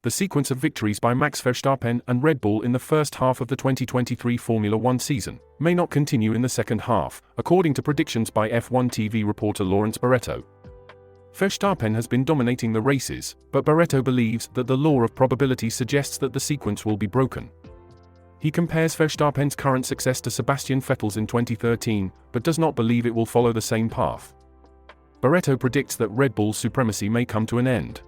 The sequence of victories by Max Verstappen and Red Bull in the first half of the 2023 Formula One season may not continue in the second half, according to predictions by F1 TV reporter Lawrence Barretto. Verstappen has been dominating the races, but Barretto believes that the law of probability suggests that the sequence will be broken. He compares Verstappen's current success to Sebastian Vettel's in 2013, but does not believe it will follow the same path. Barretto predicts that Red Bull's supremacy may come to an end.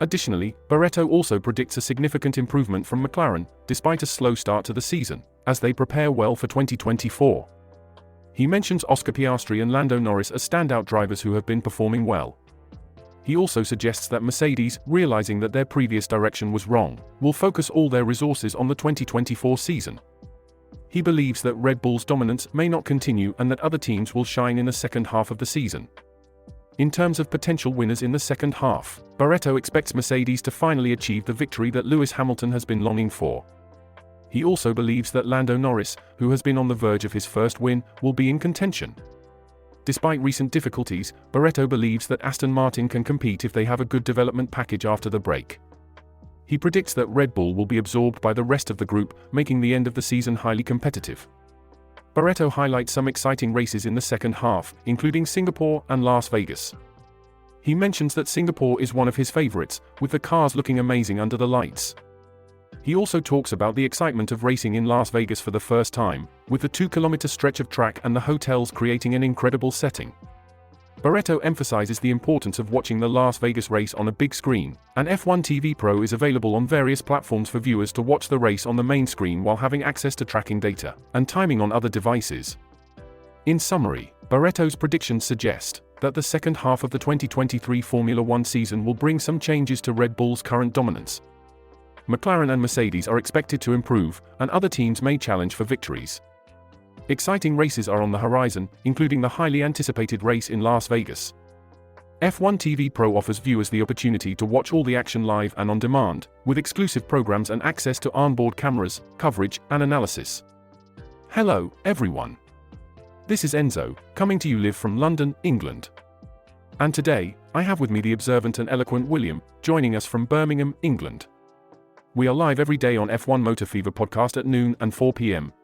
Additionally, Barretto also predicts a significant improvement from McLaren, despite a slow start to the season, as they prepare well for 2024. He mentions Oscar Piastri and Lando Norris as standout drivers who have been performing well. He also suggests that Mercedes, realizing that their previous direction was wrong, will focus all their resources on the 2024 season. He believes that Red Bull's dominance may not continue and that other teams will shine in the second half of the season. In terms of potential winners in the second half, Barretto expects Mercedes to finally achieve the victory that Lewis Hamilton has been longing for. He also believes that Lando Norris, who has been on the verge of his first win, will be in contention. Despite recent difficulties, Barretto believes that Aston Martin can compete if they have a good development package after the break. He predicts that Red Bull will be absorbed by the rest of the group, making the end of the season highly competitive. Barretto highlights some exciting races in the second half, including Singapore and Las Vegas. He mentions that Singapore is one of his favorites, with the cars looking amazing under the lights. He also talks about the excitement of racing in Las Vegas for the first time, with the 2-kilometer stretch of track and the hotels creating an incredible setting. Barretto emphasizes the importance of watching the Las Vegas race on a big screen, and F1 TV Pro is available on various platforms for viewers to watch the race on the main screen while having access to tracking data and timing on other devices. In summary, Barretto's predictions suggest that the second half of the 2023 Formula One season will bring some changes to Red Bull's current dominance. McLaren and Mercedes are expected to improve, and other teams may challenge for victories. Exciting races are on the horizon, including the highly anticipated race in Las Vegas. F1 TV Pro offers viewers the opportunity to watch all the action live and on demand, with exclusive programs and access to onboard cameras, coverage, and analysis. Hello, everyone. This is Enzo, coming to you live from London, England. And today, I have with me the observant and eloquent William, joining us from Birmingham, England. We are live every day on F1 Motor Fever podcast at noon and 4 p.m.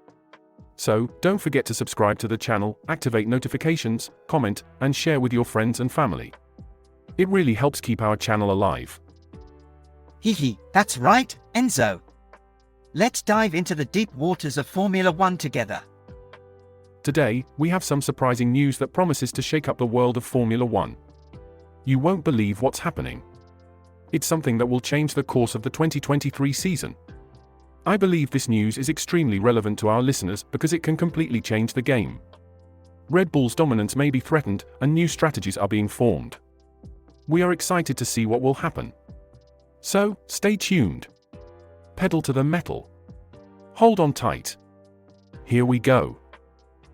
So, don't forget to subscribe to the channel, activate notifications, comment, and share with your friends and family. It really helps keep our channel alive. Hehe, that's right, Enzo. Let's dive into the deep waters of Formula One together. Today, we have some surprising news that promises to shake up the world of Formula One. You won't believe what's happening. It's something that will change the course of the 2023 season. I believe this news is extremely relevant to our listeners because it can completely change the game. Red Bull's dominance may be threatened, and new strategies are being formed. We are excited to see what will happen. So, stay tuned. Pedal to the metal. Hold on tight. Here we go.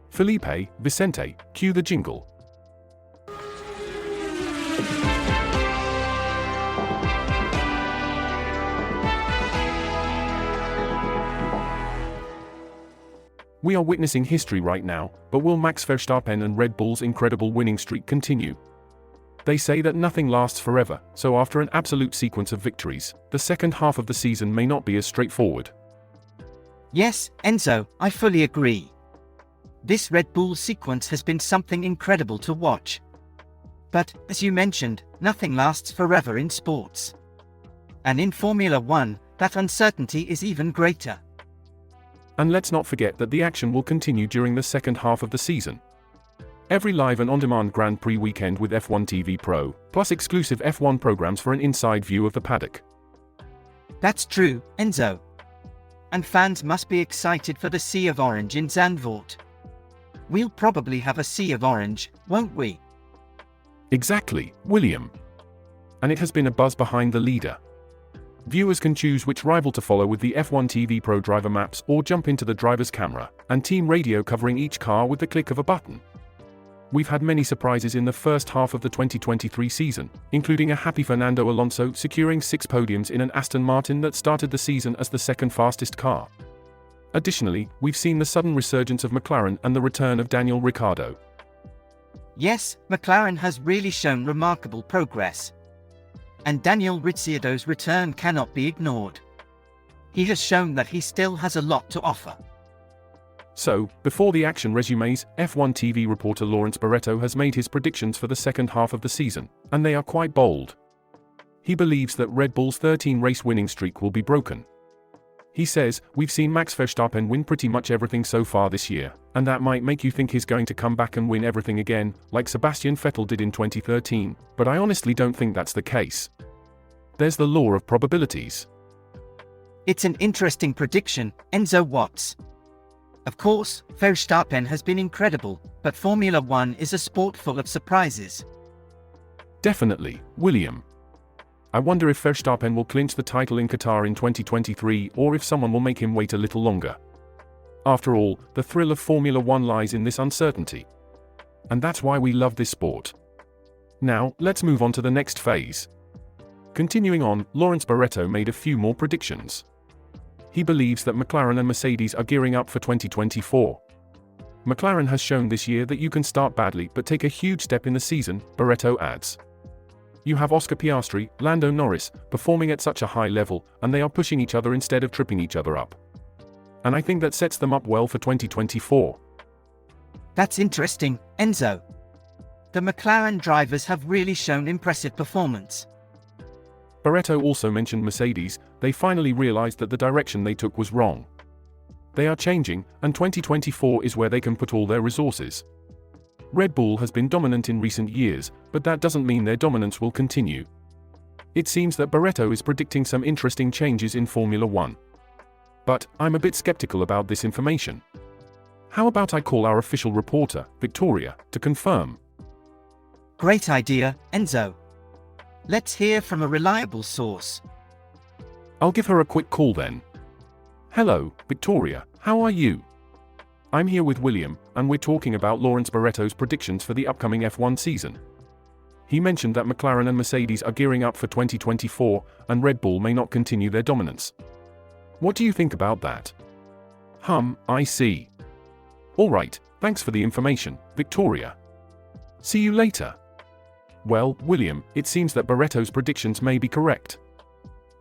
Felipe, Vicente, cue the jingle. We are witnessing history right now, but will Max Verstappen and Red Bull's incredible winning streak continue? They say that nothing lasts forever, so after an absolute sequence of victories, the second half of the season may not be as straightforward. Yes, Enzo, I fully agree. This Red Bull sequence has been something incredible to watch. But, as you mentioned, nothing lasts forever in sports. And in Formula One, that uncertainty is even greater. And let's not forget that the action will continue during the second half of the season. Every live and on-demand Grand Prix weekend with F1 TV Pro, plus exclusive F1 programs for an inside view of the paddock. That's true, Enzo. And fans must be excited for the Sea of Orange in Zandvoort. We'll probably have a Sea of Orange, won't we? Exactly, William. And it has been a buzz behind the leader. Viewers can choose which rival to follow with the F1 TV Pro driver maps or jump into the driver's camera and team radio covering each car with the click of a button. We've had many surprises in the first half of the 2023 season, including a happy Fernando Alonso securing 6 podiums in an Aston Martin that started the season as the second fastest car. Additionally, we've seen the sudden resurgence of McLaren and the return of Daniel Ricciardo. Yes, McLaren has really shown remarkable progress. and Daniel Ricciardo's return cannot be ignored. He has shown that he still has a lot to offer. So, before the action resumes, F1 TV reporter Lawrence Barretto has made his predictions for the second half of the season, and they are quite bold. He believes that Red Bull's 13-race winning streak will be broken. He says, "We've seen Max Verstappen win pretty much everything so far this year, and that might make you think he's going to come back and win everything again, like Sebastian Vettel did in 2013, but I honestly don't think that's the case. There's the law of probabilities." It's an interesting prediction, Enzo Watts. Of course, Verstappen has been incredible, but Formula One is a sport full of surprises. Definitely, William. I wonder if Verstappen will clinch the title in Qatar in 2023 or if someone will make him wait a little longer. After all, the thrill of Formula One lies in this uncertainty. And that's why we love this sport. Now, let's move on to the next phase. Continuing on, Lawrence Barretto made a few more predictions. He believes that McLaren and Mercedes are gearing up for 2024. McLaren has shown this year that you can start badly but take a huge step in the season, Barretto adds. You have Oscar Piastri, Lando Norris, performing at such a high level, and they are pushing each other instead of tripping each other up. And I think that sets them up well for 2024. That's interesting, Enzo. The McLaren drivers have really shown impressive performance. Barretto also mentioned Mercedes. They finally realized that the direction they took was wrong. They are changing, and 2024 is where they can put all their resources. Red Bull has been dominant in recent years, but that doesn't mean their dominance will continue. It seems that Barretto is predicting some interesting changes in Formula One. But I'm a bit skeptical about this information. How about I call our official reporter, Victoria, to confirm? Great idea, Enzo. Let's hear from a reliable source. I'll give her a quick call then. Hello, Victoria, how are you? I'm here with William, and we're talking about Lawrence Barretto's predictions for the upcoming F1 season. He mentioned that McLaren and Mercedes are gearing up for 2024, and Red Bull may not continue their dominance. What do you think about that? I see. Alright, thanks for the information, Victoria. See you later. Well, William, it seems that Barretto's predictions may be correct.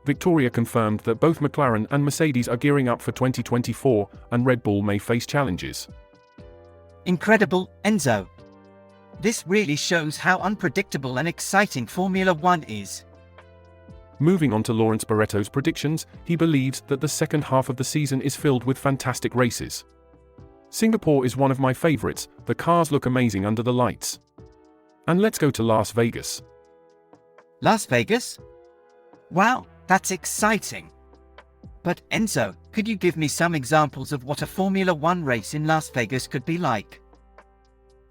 Victoria confirmed that both McLaren and Mercedes are gearing up for 2024, and Red Bull may face challenges. Incredible, Enzo. This really shows how unpredictable and exciting Formula One is. Moving on to Lawrence Barretto's predictions, he believes that the second half of the season is filled with fantastic races. Singapore is one of my favorites, the cars look amazing under the lights. And let's go to Las Vegas. Las Vegas? Wow, that's exciting. But Enzo, could you give me some examples of what a Formula One race in Las Vegas could be like?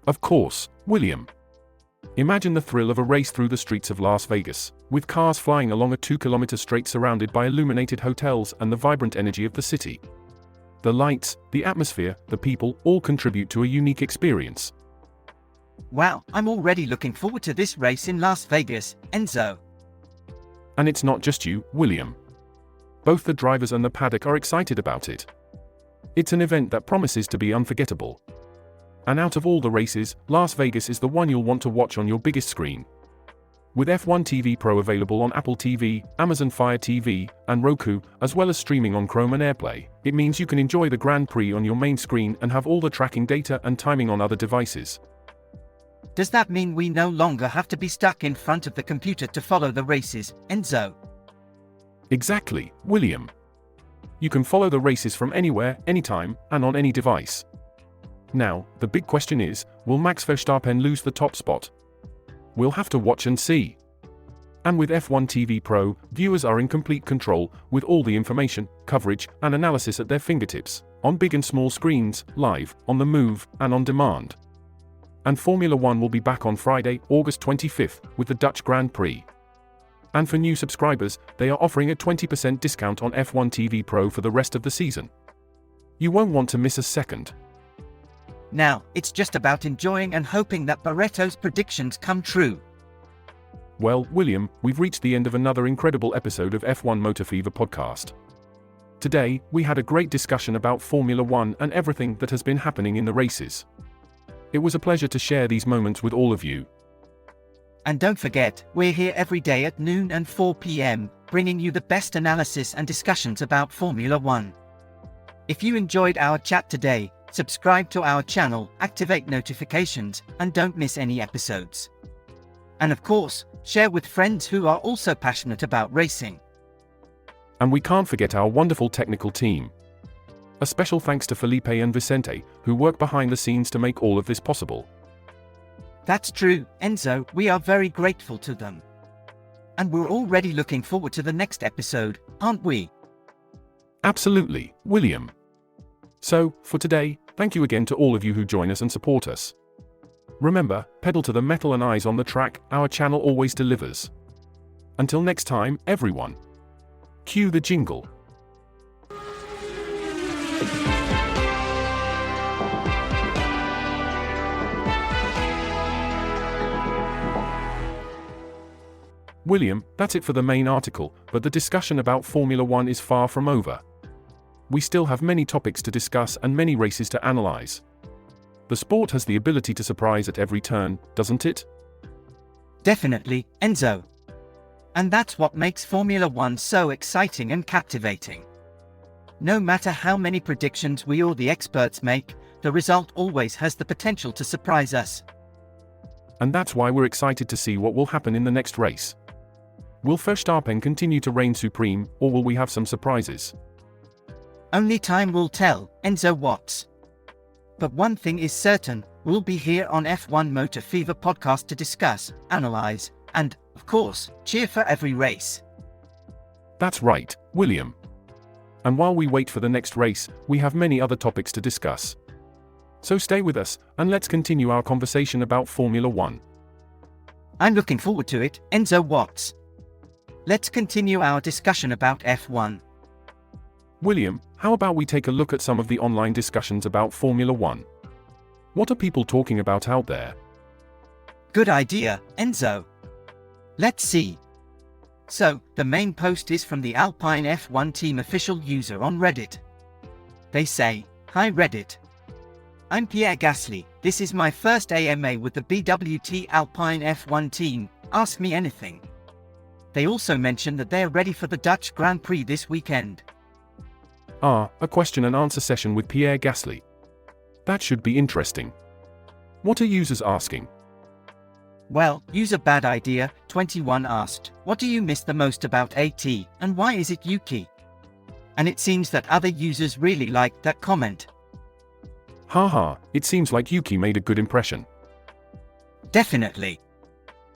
Of course, William. Imagine the thrill of a race through the streets of Las Vegas, with cars flying along a 2-kilometer straight surrounded by illuminated hotels and the vibrant energy of the city. The lights, the atmosphere, the people, all contribute to a unique experience. Wow, I'm already looking forward to this race in Las Vegas, Enzo. And it's not just you, William. Both the drivers and the paddock are excited about it. It's an event that promises to be unforgettable. And out of all the races, Las Vegas is the one you'll want to watch on your biggest screen. With F1 TV Pro available on Apple TV, Amazon Fire TV, and Roku, as well as streaming on Chrome and AirPlay, it means you can enjoy the Grand Prix on your main screen and have all the tracking data and timing on other devices. Does that mean we no longer have to be stuck in front of the computer to follow the races, Enzo? Exactly, William. You can follow the races from anywhere, anytime, and on any device. Now, the big question is, will Max Verstappen lose the top spot? We'll have to watch and see. And with F1 TV Pro, viewers are in complete control, with all the information, coverage, and analysis at their fingertips, on big and small screens, live, on the move, and on demand. And Formula One will be back on Friday, August 25th, with the Dutch Grand Prix. And for new subscribers, they are offering a 20% discount on F1 TV Pro for the rest of the season. You won't want to miss a second. Now, it's just about enjoying and hoping that Barretto's predictions come true. Well, William, we've reached the end of another incredible episode of F1 Motor Fever podcast. Today, we had a great discussion about Formula One and everything that has been happening in the races. It was a pleasure to share these moments with all of you. And don't forget, we're here every day at noon and 4 p.m, bringing you the best analysis and discussions about Formula One. If you enjoyed our chat today, subscribe to our channel, activate notifications, and don't miss any episodes. And of course, share with friends who are also passionate about racing. And we can't forget our wonderful technical team. A special thanks to Felipe and Vicente, who work behind the scenes to make all of this possible. That's true, Enzo, we are very grateful to them. And we're already looking forward to the next episode, aren't we? Absolutely, William. So, for today, thank you again to all of you who join us and support us. Remember, pedal to the metal and eyes on the track, our channel always delivers. Until next time, everyone. Cue the jingle. William, that's it for the main article, but the discussion about Formula One is far from over. We still have many topics to discuss and many races to analyze. The sport has the ability to surprise at every turn, doesn't it? Definitely, Enzo. And that's what makes Formula One so exciting and captivating. No matter how many predictions we or the experts make, the result always has the potential to surprise us. And that's why we're excited to see what will happen in the next race. Will Verstappen continue to reign supreme, or will we have some surprises? Only time will tell, Enzo Watts. But one thing is certain, we'll be here on F1 Motor Fever podcast to discuss, analyze, and, of course, cheer for every race. That's right, William. And while we wait for the next race, we have many other topics to discuss. So stay with us, and let's continue our conversation about Formula One. I'm looking forward to it, Enzo Watts. Let's continue our discussion about F1. William, how about we take a look at some of the online discussions about Formula One? What are people talking about out there? Good idea, Enzo. Let's see. So, the main post is from the Alpine F1 team official user on Reddit. They say, "Hi Reddit. I'm Pierre Gasly, this is my first AMA with the BWT Alpine F1 team, ask me anything." They also mention that they're ready for the Dutch Grand Prix this weekend. A question and answer session with Pierre Gasly. That should be interesting. What are users asking? Well, user Bad Idea 21 asked, "What do you miss the most about AT, and why is it Yuki?" And it seems that other users really liked that comment. Haha, it seems like Yuki made a good impression. Definitely.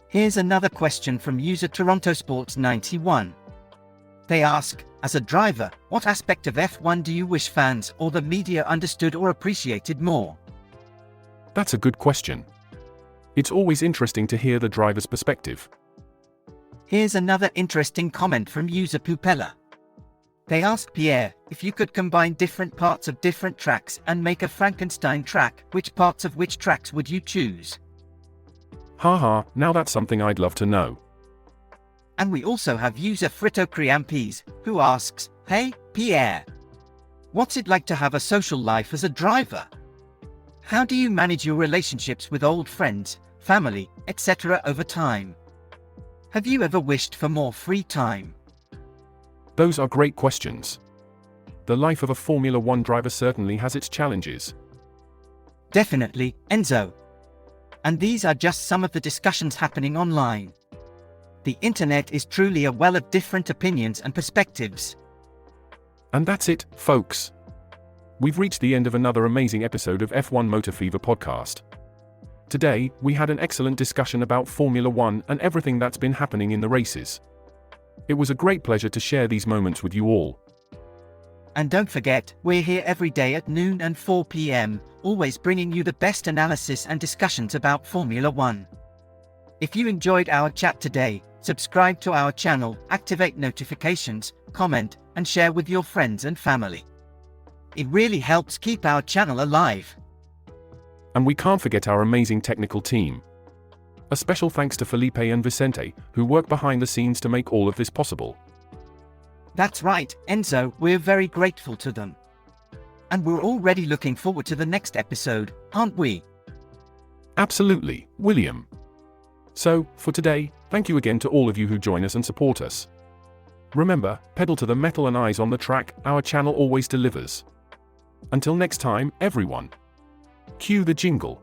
Here's another question from user Toronto Sports 91. They ask, as a driver, what aspect of F1 do you wish fans or the media understood or appreciated more? That's a good question. It's always interesting to hear the driver's perspective. Here's another interesting comment from user Pupella. They ask Pierre, if you could combine different parts of different tracks and make a Frankenstein track, which parts of which tracks would you choose? Haha, now that's something I'd love to know. And we also have user Frito Criampes, who asks, "Hey, Pierre. What's it like to have a social life as a driver? How do you manage your relationships with old friends, family, etc. over time? Have you ever wished for more free time?" Those are great questions. The life of a Formula One driver certainly has its challenges. Definitely, Enzo. And these are just some of the discussions happening online. The internet is truly a well of different opinions and perspectives. And that's it, folks. We've reached the end of another amazing episode of F1 Motor Fever podcast. Today, we had an excellent discussion about Formula One and everything that's been happening in the races. It was a great pleasure to share these moments with you all. And don't forget, we're here every day at noon and 4 p.m, always bringing you the best analysis and discussions about Formula One. If you enjoyed our chat today, subscribe to our channel, activate notifications, comment, and share with your friends and family. It really helps keep our channel alive. And we can't forget our amazing technical team. A special thanks to Felipe and Vicente, who work behind the scenes to make all of this possible. That's right, Enzo, we're very grateful to them. And we're already looking forward to the next episode, aren't we? Absolutely, William. So, for today, thank you again to all of you who join us and support us. Remember, pedal to the metal and eyes on the track, our channel always delivers. Until next time, everyone. Cue the jingle.